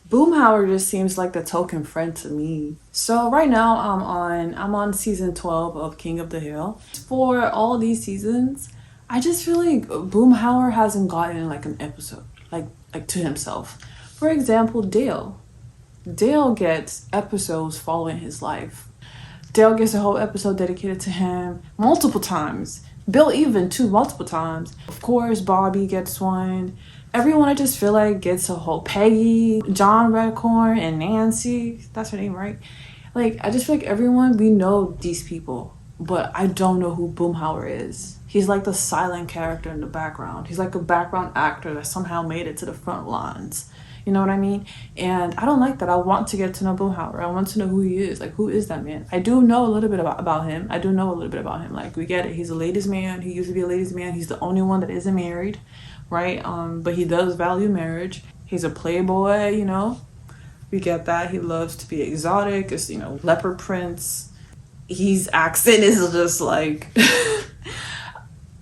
Boomhauer just seems like the token friend to me. So right now I'm on season 12 of King of the Hill. For all these seasons, I just feel like Boomhauer hasn't gotten like an episode like to himself. For example, Dale. Dale gets episodes following his life. Dale gets a whole episode dedicated to him multiple times. Bill even too multiple times. Of course, Bobby gets one. Everyone I just feel like gets a whole Peggy, John Redcorn, and Nancy. That's her name, right? Like I just feel like everyone we know these people, but I don't know who Boomhauer is. He's like the silent character in the background. He's like a background actor that somehow made it to the front lines. You know what I mean? And I don't like that. I want to get to know Boomhauer. I want to know who he is. Like, who is that man? I do know a little bit about him. I do know a little bit about him. Like, we get it. He's a ladies' man. He used to be a ladies' man. He's the only one that isn't married, right? But he does value marriage. He's a playboy, you know? We get that. He loves to be exotic. It's, leopard prince. His accent is just like...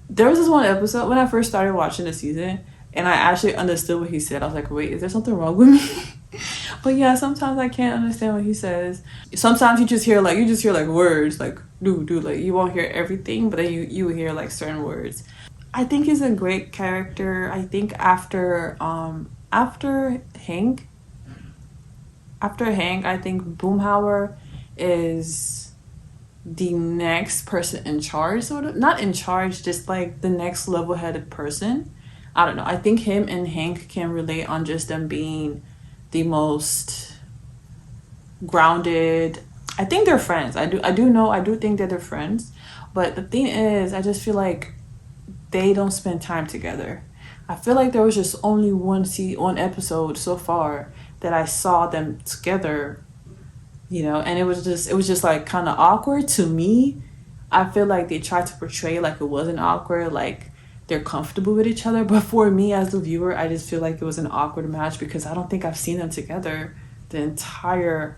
There was this one episode when I first started watching the season, and I actually understood what he said. I was like, wait, is there something wrong with me? But yeah, sometimes I can't understand what he says. Sometimes you just hear like words like do like you won't hear everything, but then you hear like certain words. I think he's a great character. I think after Hank, I think Boomhauer is the next person in charge, sort of. Not in charge, just like the next level-headed person. I don't know. I think him and Hank can relate on just them being the most grounded. I think they're friends. I do think that they're friends. But the thing is, I just feel like they don't spend time together. I feel like there was just only one episode so far that I saw them together, and it was just like kind of awkward to me. I feel like they tried to portray like it wasn't awkward, like they're comfortable with each other. But for me as the viewer, I just feel like it was an awkward match because I don't think I've seen them together the entire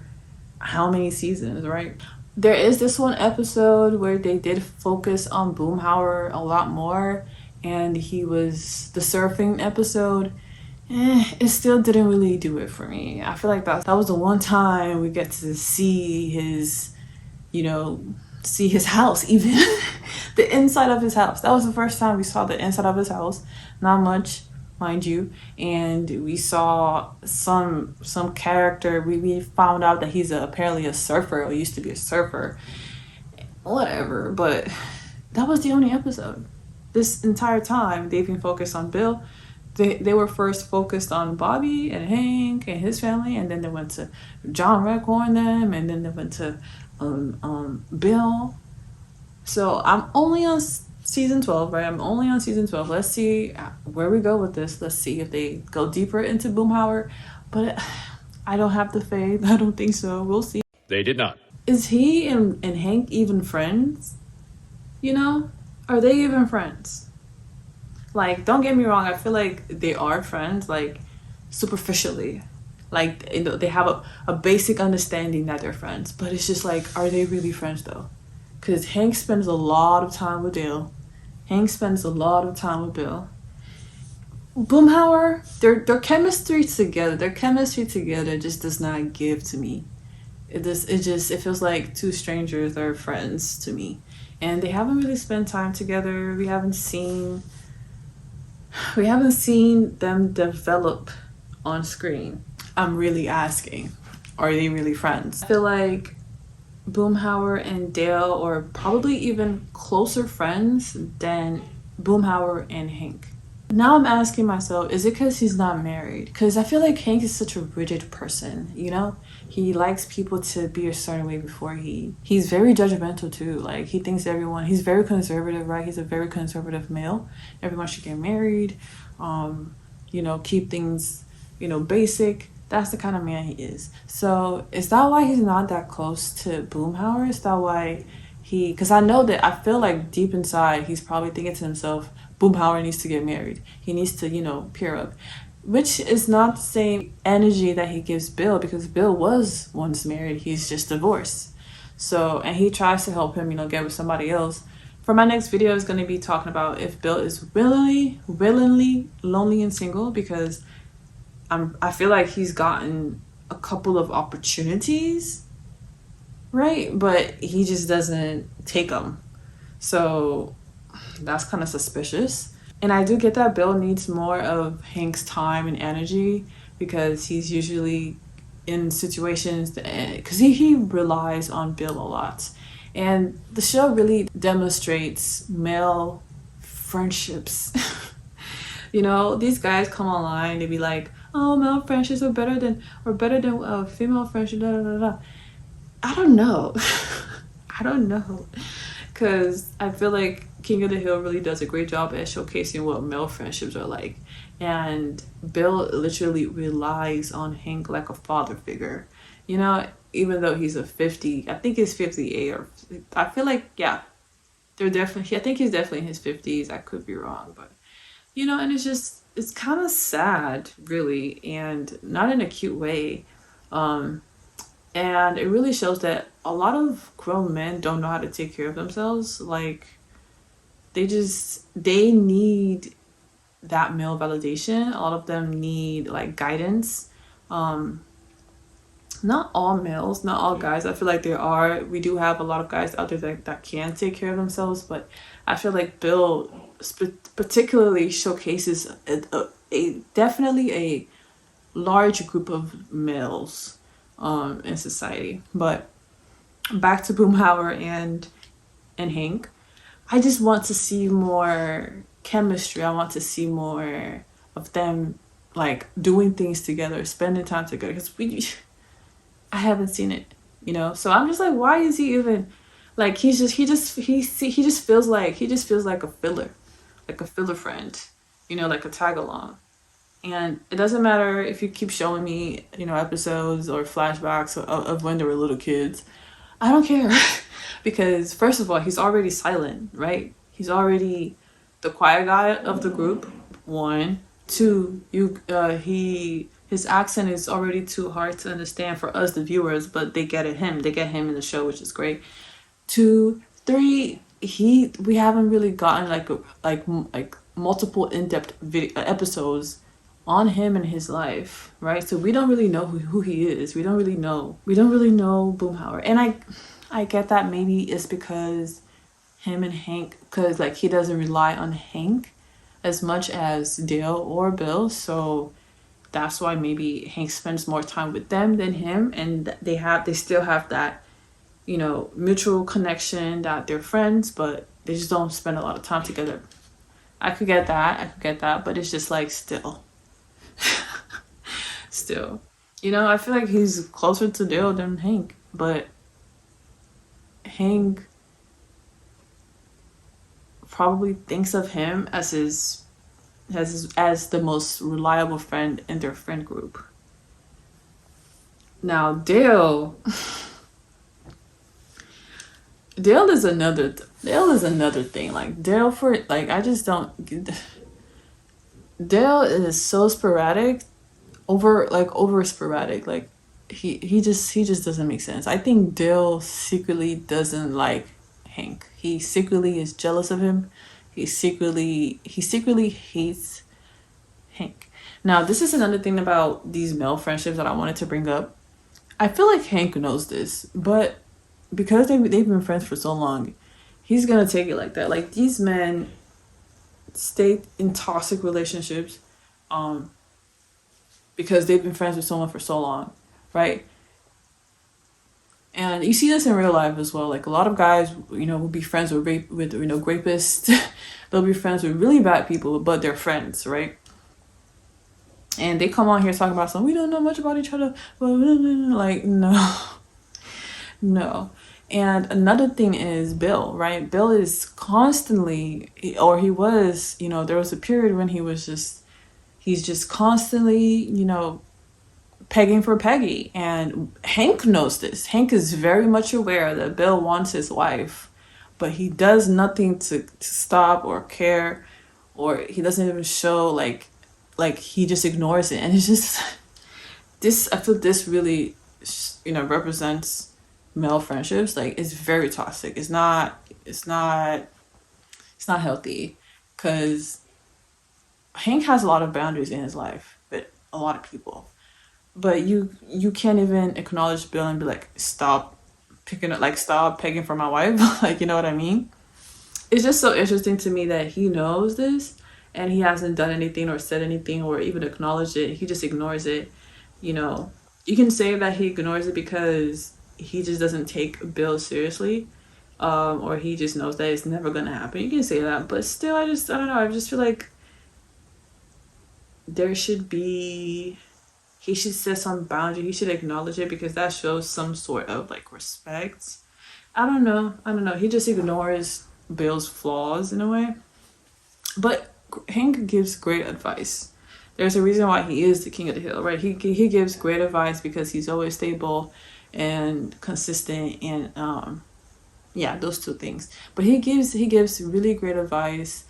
how many seasons, right? There is this one episode where they did focus on Boomhauer a lot more, and he was the surfing episode. It still didn't really do it for me. I feel like that was the one time we get to see his house, even the inside of his house. That was the first time we saw the inside of his house. Not much, mind you. And we saw some character. We found out that he's apparently a surfer, or used to be a surfer. Whatever, but that was the only episode. This entire time they've been focused on Bill. They were first focused on Bobby and Hank and his family, and then they went to John Redcorn them, and then they went to Bill. So I'm only on season 12, right? I'm only on season 12. Let's see where we go with this. Let's see if they go deeper into Boomhauer. But I don't have the faith. I don't think so. We'll see. They did not. Is he and Hank even friends? Are they even friends? Like, don't get me wrong, I feel like they are friends, like, superficially. Like, they have a basic understanding that they're friends. But it's just like, are they really friends, though? Because Hank spends a lot of time with Dale. Hank spends a lot of time with Bill. Boomhauer, their chemistry together just does not give to me. It feels like two strangers are friends to me. And they haven't really spent time together. We haven't seen them develop on screen. I'm really asking, are they really friends? I feel like Boomhauer and Dale are probably even closer friends than Boomhauer and Hank. Now I'm asking myself, is it because he's not married? Because I feel like Hank is such a rigid person, He likes people to be a certain way before he's very judgmental too. Like, he thinks he's very conservative, right? He's a very conservative male. Everyone should get married, keep things, basic. That's the kind of man he is. So is that why he's not that close to Boomhauer? Is that why because I know that I feel like deep inside, he's probably thinking to himself, Boomhauer needs to get married. He needs to, pair up. Which is not the same energy that he gives Bill, because Bill was once married. He's just divorced. So, and he tries to help him, get with somebody else. For my next video is going to be talking about if Bill is willingly lonely and single, because I feel like he's gotten a couple of opportunities, right? But he just doesn't take them. So that's kind of suspicious. And I do get that Bill needs more of Hank's time and energy because he's usually in situations because he relies on Bill a lot. And the show really demonstrates male friendships. You know, these guys come online, they be like, "Oh, male friendships are better than female friendships." Da, da, da, da. I don't know. I don't know, because I feel like King of the Hill really does a great job at showcasing what male friendships are like, and Bill literally relies on Hank like a father figure. You know, even though he's a 50, I think he's 58 or I feel like yeah, they're definitely. I think he's definitely in his 50s. I could be wrong, but you know, and it's kind of sad, really, and not in a cute way. Um, and it really shows that a lot of grown men don't know how to take care of themselves. Like they need that male validation. A lot of them need like guidance. Um, Not all males, not all guys. I feel like we do have a lot of guys out there that can take care of themselves, but I feel like Bill particularly showcases a definitely a large group of males in society. But back to Boomhauer and Hank, I just want to see more chemistry. I want to see more of them like doing things together, spending time together. Because I haven't seen it, you know. So I'm just like, why is he even like? He just feels like like a filler friend, you know, like a tag along. And it doesn't matter if you keep showing me, you know, episodes or flashbacks of when they were little kids. I don't care. Because first of all, he's already silent, right? He's already the quiet guy of the group. One, two, his accent is already too hard to understand for us the viewers, but they get him in the show, which is great. Two, three, we haven't really gotten like multiple in-depth episodes on him and his life, right? So we don't really know who he is. We don't really know Boomhauer. And I get that maybe it's because him and Hank, because like he doesn't rely on Hank as much as Dale or Bill. So that's why maybe Hank spends more time with them than him, and they still have that, you know, mutual connection that they're friends, but they just don't spend a lot of time together. I could get that, but it's just like still, you know, I feel like he's closer to Dale than Hank, but Hank probably thinks of him as the most reliable friend in their friend group. Now Dale is another thing. Like Dale for like I just don't. Dale is so sporadic, over sporadic. Like he just doesn't make sense. I think Dale secretly doesn't like Hank. He secretly is jealous of him. He secretly hates Hank. Now this is another thing about these male friendships that I wanted to bring up. I feel like Hank knows this, but because they've been friends for so long, he's gonna take it like that. Like these men stay in toxic relationships, um, because they've been friends with someone for so long, right? And you see this in real life as well. Like a lot of guys, you know, will be friends with you know rapists. They'll be friends with really bad people, but they're friends, right? And they come on here talking about something we don't know much about each other. Like no, no. And another thing is Bill, right? Bill is constantly, or he was, you know, there was a period when he's just constantly, you know, pegging for Peggy. And Hank knows this. Hank is very much aware that Bill wants his wife, but he does nothing to stop or care, or he doesn't even show like he just ignores it. And it's just this, I feel this really, you know, represents male friendships. Like it's very toxic. It's not healthy, because Hank has a lot of boundaries in his life, but a lot of people. But you can't even acknowledge Bill and be like, stop picking up, like stop pegging for my wife. Like, you know what I mean? It's just so interesting to me that he knows this and he hasn't done anything or said anything or even acknowledged it. He just ignores it. You know, you can say that he ignores it because he just doesn't take Bill seriously, or he just knows that it's never gonna happen. You can say that, but still, I don't know. I just feel like there should be, he should set some boundary. He should acknowledge it because that shows some sort of like respect. I don't know. I don't know. He just ignores Bill's flaws in a way. But Hank gives great advice. There's a reason why he is the king of the hill, right? He gives great advice because he's always stable and consistent, and yeah, those two things. But he gives really great advice.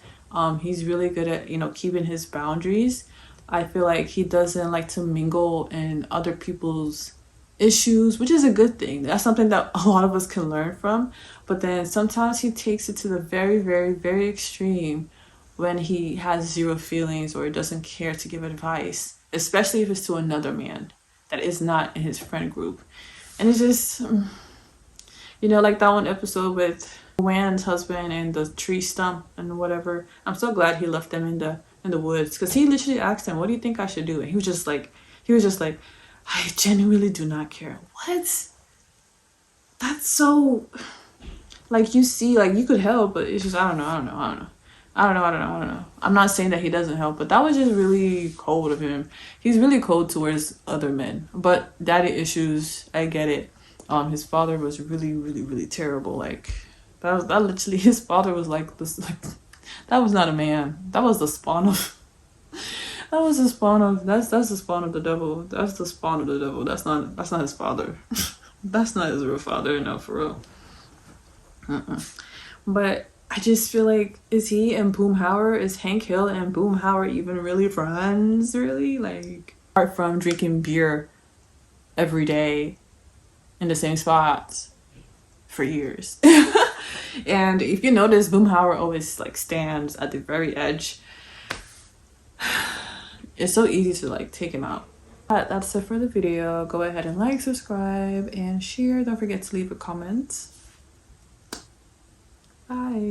He's really good at, you know, keeping his boundaries. I feel like he doesn't like to mingle in other people's issues, which is a good thing. That's something that a lot of us can learn from. But then sometimes he takes it to the very, very, very extreme when he has zero feelings or doesn't care to give advice, especially if it's to another man that is not in his friend group. And it's just, you know, like that one episode with Wan's husband and the tree stump and whatever. I'm so glad he left them in the woods, because he literally asked him, "What do you think I should do?" And he was just like, "I genuinely do not care." What? That's so, like, you see, like, you could help, but it's just, I don't know. I'm not saying that he doesn't help, but that was just really cold of him. He's really cold towards other men. But daddy issues, I get it. His father was really, really, really terrible. Like, that literally, his father was like this, like, that was not a man. That was the spawn of, that's the spawn of the devil. That's the spawn of the devil. That's not his father. That's not his real father, no, for real. But I just feel like, is he and Boomhauer, is Hank Hill and Boomhauer even really friends, really? Like, apart from drinking beer every day in the same spots for years. And if you notice, Boomhauer always like stands at the very edge. It's so easy to like take him out. But that's it for the video. Go ahead and like, subscribe, and share. Don't forget to leave a comment. Bye.